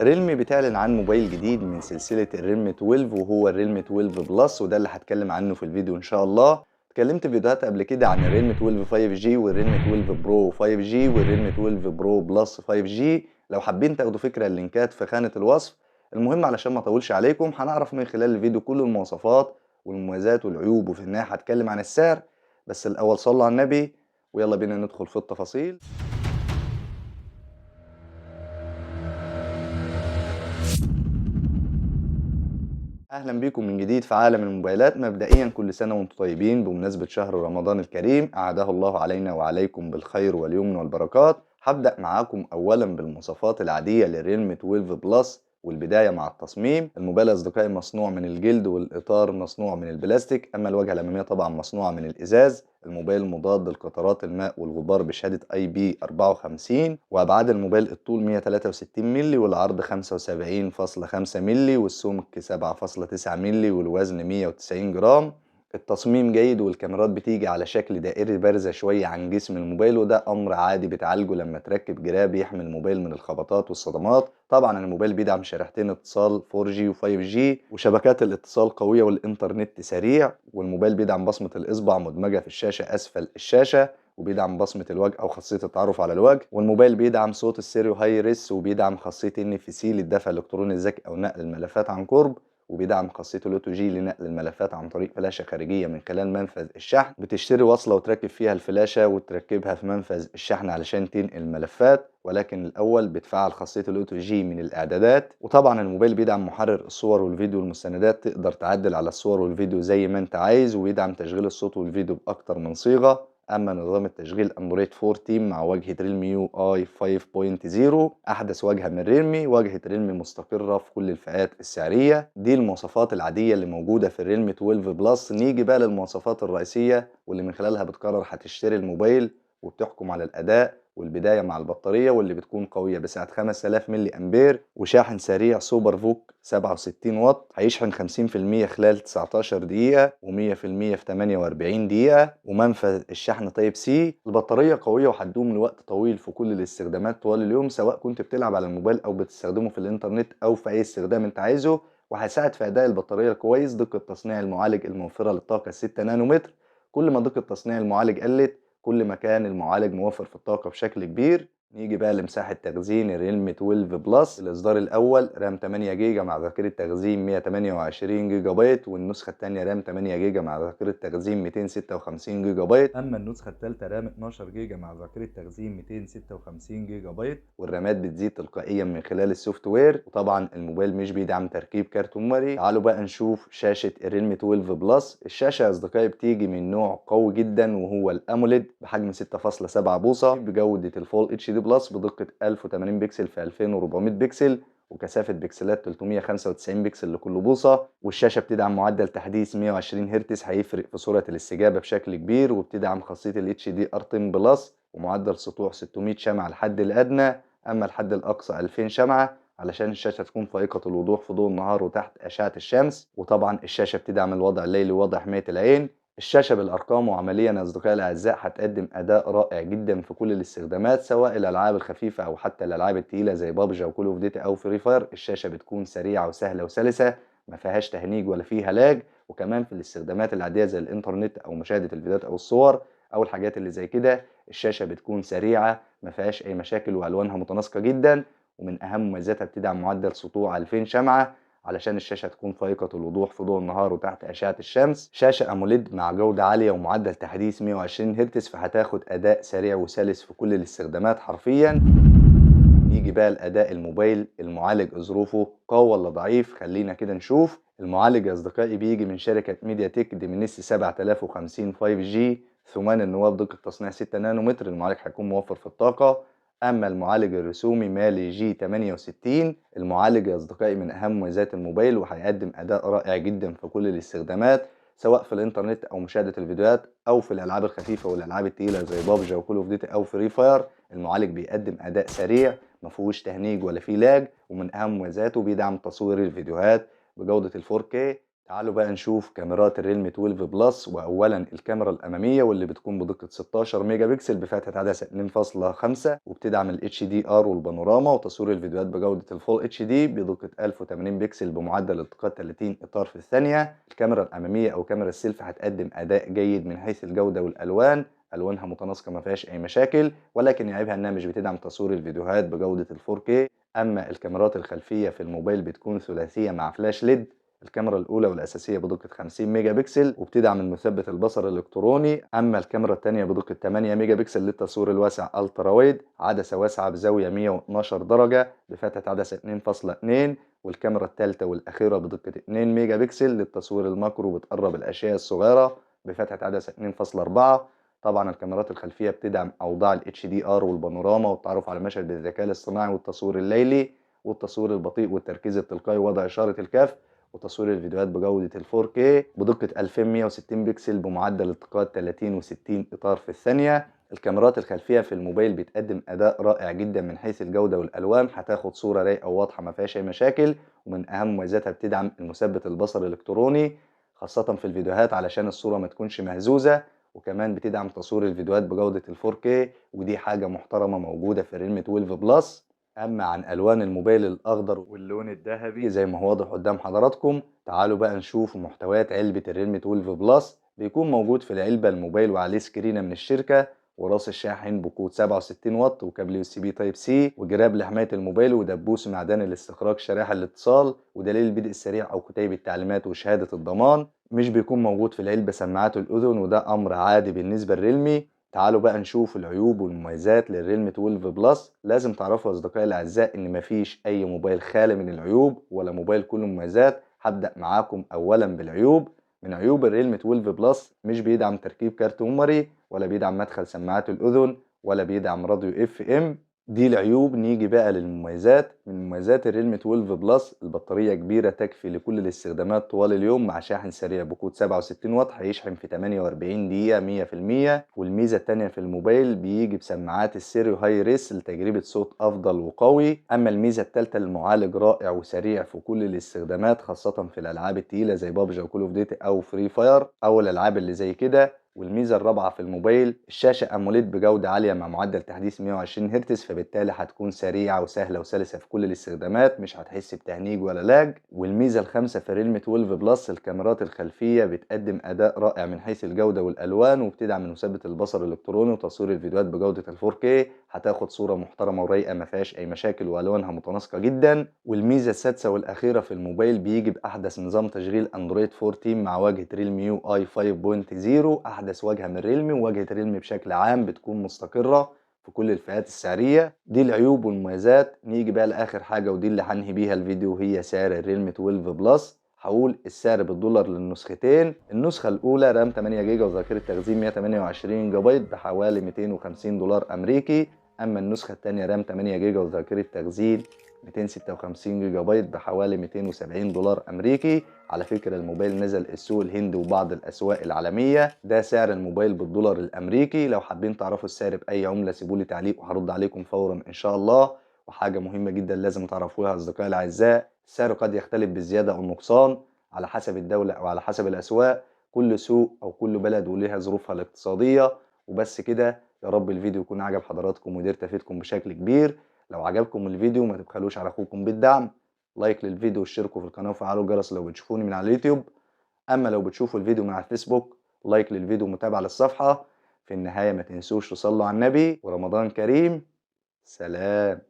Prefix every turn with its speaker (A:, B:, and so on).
A: ريلمي بتعلن عن موبايل جديد من سلسلة الريلمي 12 وهو الريلمي 12 بلس، وده اللي هتكلم عنه في الفيديو ان شاء الله. اتكلمت في فيديوهات قبل كده عن الريلمي 12 5G والريلمي 12 برو 5G والريلمي 12 برو بلس 5G. لو حابين تاخدوا فكرة اللينكات في خانة الوصف. المهم علشان ما اطولش عليكم هنعرف من خلال الفيديو كل المواصفات والمميزات والعيوب، وفي النهاية هتكلم عن السعر. بس الاول صلوا على النبي ويلا بينا ندخل في التفاصيل. اهلا بيكم من جديد في عالم الموبايلات. مبدئيا كل سنه وانتم طيبين بمناسبه شهر رمضان الكريم، اعاده الله علينا وعليكم بالخير واليمن والبركات. هبدا معاكم اولا بالمواصفات العاديه للريلمي 12 بلس، والبدايه مع التصميم. الموبايل اصدقائي مصنوع من الجلد والاطار مصنوع من البلاستيك، اما الواجهه الاماميه طبعا مصنوعه من الازاز. الموبايل مضاد لقطرات الماء والغبار بشهاده IP54، وابعاد الموبايل الطول 163 مللي والعرض 75.5 مللي والسمك 7.9 مللي والوزن 190 جرام. التصميم جيد والكاميرات بتيجي على شكل دائري بارزة شوية عن جسم الموبايل، وده أمر عادي بتعالجه لما تركب جراب يحمي الموبايل من الخبطات والصدمات. طبعا الموبايل بيدعم شريحتين اتصال 4G و 5G، وشبكات الاتصال قوية والإنترنت سريع. والموبايل بيدعم بصمة الإصبع مدمجة في الشاشة أسفل الشاشة، وبيدعم بصمة الوجه أو خاصية التعرف على الوجه. والموبايل بيدعم صوت السيريو هاي ريس، وبيدعم خاصية NFC للدفع الإلكتروني الذكي أو نقل الملفات عن قرب، وبيدعم خاصية الأوتو جي لنقل الملفات عن طريق فلاشة خارجية من خلال منفذ الشحن. بتشتري وصلة وتركب فيها الفلاشة وتركبها في منفذ الشحن علشان تنقل الملفات، ولكن الأول بتفعل خاصية الأوتو جي من الإعدادات. وطبعا الموبايل بيدعم محرر الصور والفيديو والمستندات، تقدر تعدل على الصور والفيديو زي ما أنت عايز، ويدعم تشغيل الصوت والفيديو بأكتر من صيغة. اما نظام التشغيل اندرويد 14 مع واجهه ريلمي يو اي 5.0، احدث واجهه من ريلمي. واجهه ريلمي مستقره في كل الفئات السعريه. دي المواصفات العاديه اللي موجوده في الريلمي 12 بلس. نيجي بقى للمواصفات الرئيسيه واللي من خلالها بتقرر هتشتري الموبايل، وبتحكم على الاداء. والبدايه مع البطاريه واللي بتكون قويه بسعه 5000 ملي امبير، وشاحن سريع سوبر فوك 67 واط هيشحن 50% خلال 19 دقيقه و100% في 48 دقيقه، ومنفذ الشحن تايب سي. البطاريه قويه وهتدوم لوقت طويل في كل الاستخدامات طوال اليوم، سواء كنت بتلعب على الموبايل او بتستخدمه في الانترنت او في اي استخدام انت عايزه. وهيساعد في اداء البطاريه الكويس. دقه تصنيع المعالج الموفره للطاقه 6 نانومتر. كل ما دقه تصنيع المعالج قلت كل ما كان المعالج موفر في الطاقة بشكل كبير. نيجي بقى لمساحة تخزين الريلمي 12 بلس. الإصدار الأول رام 8 جيجا مع ذاكرة تخزين 128 جيجا بايت، والنسخة الثانية رام 8 جيجا مع ذاكرة تخزين 256 جيجا بايت. أما النسخة الثالثة رام 12 جيجا مع ذاكرة تخزين 256 جيجا بايت. والرامات بتزيد تلقائيا من خلال السوفت وير. وطبعا الموبايل مش بيدعم تركيب كارت ميموري. تعالوا بقى نشوف شاشة الريلمي 12 بلس. الشاشة يا أصدقائي بتيجي من نوع قوي جدا وهو الأموليد بحجم 6.7 بوصة بجودة الفول اتش دي بلس بدقة 1080 بكسل في 2400 بكسل، وكثافة بكسلات 395 بكسل لكل بوصة. والشاشة بتدعم معدل تحديث 120 هرتز هيفرق في سرعة الاستجابة بشكل كبير، وبتدعم خاصية ال HDR 10 بلس، ومعدل سطوع 600 شمعة الحد الأدنى. أما الحد الأقصى 2000 شمعة علشان الشاشة تكون فائقة الوضوح في ضوء النهار وتحت أشعة الشمس. وطبعا الشاشة بتدعم الوضع الليلي ووضع حماية العين. الشاشة بالأرقام وعمليا يا أصدقائي الأعزاء هتقدم أداء رائع جدا في كل الاستخدامات، سواء الألعاب الخفيفة أو حتى الألعاب التقيلة زي بابجي أو كول أوف ديوتي أو فري فاير. الشاشة بتكون سريعة وسهلة وسلسة، ما فيهاش تهنيج ولا فيها لاج. وكمان في الاستخدامات العادية زي الإنترنت أو مشاهدة الفيديوهات أو الصور أو الحاجات اللي زي كده، الشاشة بتكون سريعة ما فيهاش أي مشاكل وألوانها متناسقة جدا. ومن أهم مميزاتها بتدعم معدل سطوع 2000 شمعة علشان الشاشة تكون فائقة الوضوح في ضوء النهار وتحت أشعة الشمس. شاشة أموليد مع جودة عالية ومعدل تحديث 120 هرتز، فهتاخد أداء سريع وسلس في كل الاستخدامات حرفيا. نيجي بقى لأداء الموبايل. المعالج ظروفه قوي ولا ضعيف؟ خلينا كده نشوف. المعالج يا أصدقائي بيجي من شركة ميديا تك ديمنسي 7050 5G ثمان النواة بدقة تصنيع 6 نانومتر. المعالج هيكون موفر في الطاقة. أما المعالج الرسومي مالي جي 68. المعالج يا أصدقائي من أهم مميزات الموبايل، وهيقدم أداء رائع جدا في كل الاستخدامات، سواء في الإنترنت أو مشاهدة الفيديوهات أو في الألعاب الخفيفة والألعاب التقيلة زي بابجي أو كول أوف ديوتي أو فري فاير. المعالج بيقدم أداء سريع ما فيهوش تهنيج ولا فيه لاج. ومن أهم مميزاته بيدعم تصوير الفيديوهات بجودة ال 4K تعالوا بقى نشوف كاميرات الريلمي 12 بلس. واولا الكاميرا الاماميه واللي بتكون بدقه 16 ميجا بكسل بفتحه عدسه 2.5 وبتدعم الاتش دي ار والبانوراما وتصوير الفيديوهات بجوده الفول اتش دي بدقه 1080 بكسل بمعدل التقاط 30 اطار في الثانيه. الكاميرا الاماميه او كاميرا السيلفي هتقدم اداء جيد من حيث الجوده والالوان، الوانها متناسقه ما فيهاش اي مشاكل، ولكن يعيبها انها مش بتدعم تصوير الفيديوهات بجوده ال 4K. اما الكاميرات الخلفيه في الموبايل بتكون ثلاثيه مع فلاش ليد. الكاميرا الأولى والأساسية بدقة 50 ميجا بكسل وبتدعم المثبت البصري الإلكتروني، أما الكاميرا الثانية بدقة 8 ميجا بكسل للتصوير الواسع ألترا وايد، عدسة واسعة بزاوية 112 درجة بفتحة عدسة 2.2، والكاميرا الثالثة والأخيرة بدقة 2 ميجا بكسل للتصوير الماكرو بتقرب الأشياء الصغيرة بفتحة عدسة 2.4. طبعا الكاميرات الخلفية بتدعم أوضاع ال HDR والبانوراما والتعرف على المشهد بالذكاء الاصطناعي والتصوير الليلي والتصوير البطيء والتركيز التلقائي ووضع إشارة الكف وتصوير الفيديوهات بجودة ال 4K بدقة 2160 بكسل بمعدل التقاط 30 و60 إطار في الثانية. الكاميرات الخلفية في الموبايل بتقدم أداء رائع جدا من حيث الجودة والألوان، هتاخد صورة رايقة وواضحة ما فيهاش أي مشاكل، ومن أهم مميزاتها بتدعم المثبت البصري الإلكتروني خاصة في الفيديوهات علشان الصورة ما تكونش مهزوزة، وكمان بتدعم تصوير الفيديوهات بجودة ال 4K، ودي حاجة محترمة موجودة في الريلمي 12 بلس. أما عن ألوان الموبايل الأخضر واللون الذهبي زي ما هو واضح قدام حضراتكم، تعالوا بقى نشوف محتويات علبة الريلمي 12 بلس. بيكون موجود في العلبة الموبايل وعليه سكرينة من الشركة وراس الشاحن بقود 67 واط وكابل يو اس بي تايب سي وجراب لحماية الموبايل ودبوس معدني لاستخراج شرائح الاتصال ودليل البدء السريع أو كتيب التعليمات وشهادة الضمان. مش بيكون موجود في العلبة سماعات الأذن وده أمر عادي بالنسبة للريلمي. تعالوا بقى نشوف العيوب والمميزات للريلمي 12 بلس. لازم تعرفوا يا أصدقائي الأعزاء إن مفيش أي موبايل خالي من العيوب ولا موبايل كله مميزات. هبدأ معاكم أولا بالعيوب. من عيوب الريلمي 12 بلس مش بيدعم تركيب كارت ميموري ولا بيدعم مدخل سماعات الأذن ولا بيدعم راديو اف ام. دي العيوب. نيجي بقى للمميزات. من مميزات الريلمي 12 بلس البطارية كبيرة تكفي لكل الاستخدامات طوال اليوم مع شاحن سريع بقود 67 واط هيشحن في 48 دقيقة 100%. والميزة التانية في الموبايل بيجي بسماعات السيريو هاي ريس لتجربة صوت أفضل وقوي. أما الميزة التالتة المعالج رائع وسريع في كل الاستخدامات خاصة في الألعاب التقيلة زي بابجي أو كول أوف ديوتي أو فري فاير أو الألعاب اللي زي كده. والميزة الرابعة في الموبايل الشاشة أموليد بجودة عالية مع معدل تحديث 120 هرتز، فبالتالي هتكون سريعة وسهلة وسلسة في كل الاستخدامات مش هتحس بتهنيج ولا لاج. والميزة الخامسة في ريلمي 12 بلس الكاميرات الخلفية بتقدم أداء رائع من حيث الجودة والألوان وبتدعم المثبت البصري الإلكتروني وتصوير الفيديوهات بجودة ال 4K. هتاخد صورة محترمة ورايقة ما فيهاش أي مشاكل وألوانها متناسقة جدا. والميزة السادسة والأخيرة في الموبايل بيجي بأحدث نظام تشغيل أندرويد 14 مع واجهة ريلمي يو اي 5.0 أحدث واجهة من ريلمي، وواجهة ريلمي بشكل عام بتكون مستقرة في كل الفئات السعرية. دي العيوب والمميزات. نيجي بقى لآخر حاجة ودي اللي هنهي بيها الفيديو هي سعر الريلمي 12 بلس. هقول السعر بالدولار للنسختين. النسخة الأولى رام 8 جيجا وذاكرة تخزين 128 جيجا بايت بحوالي 250 دولار أمريكي. أما النسخة التانية رام 8 جيجا وذاكرة تخزين 256 جيجا بايت بحوالي 270 دولار أمريكي. على فكرة الموبايل نزل السوق الهندي وبعض الأسواق العالمية. ده سعر الموبايل بالدولار الأمريكي. لو حابين تعرفوا السعر بأي عملة سيبولي تعليق وهرد عليكم فورا إن شاء الله. وحاجة مهمة جدا لازم تعرفوها أصدقائي الأعزاء، السعر قد يختلف بالزيادة أو النقصان على حسب الدولة أو على حسب الأسواق. كل سوق أو كل بلد وليها ظروفها الاقتصادية. وبس كده. يا رب الفيديو يكون عجب حضراتكم وقدرت أفيدكم بشكل كبير. لو عجبكم الفيديو ما تبخلوش على أخوكم بالدعم، لايك للفيديو واشتركوا في القناة وفعلوا الجرس لو بتشوفوني من على اليوتيوب. أما لو بتشوفوا الفيديو من على الفيسبوك لايك للفيديو ومتابعة للصفحة. في النهاية ما تنسوش تصلوا على النبي ورمضان كريم. سلام.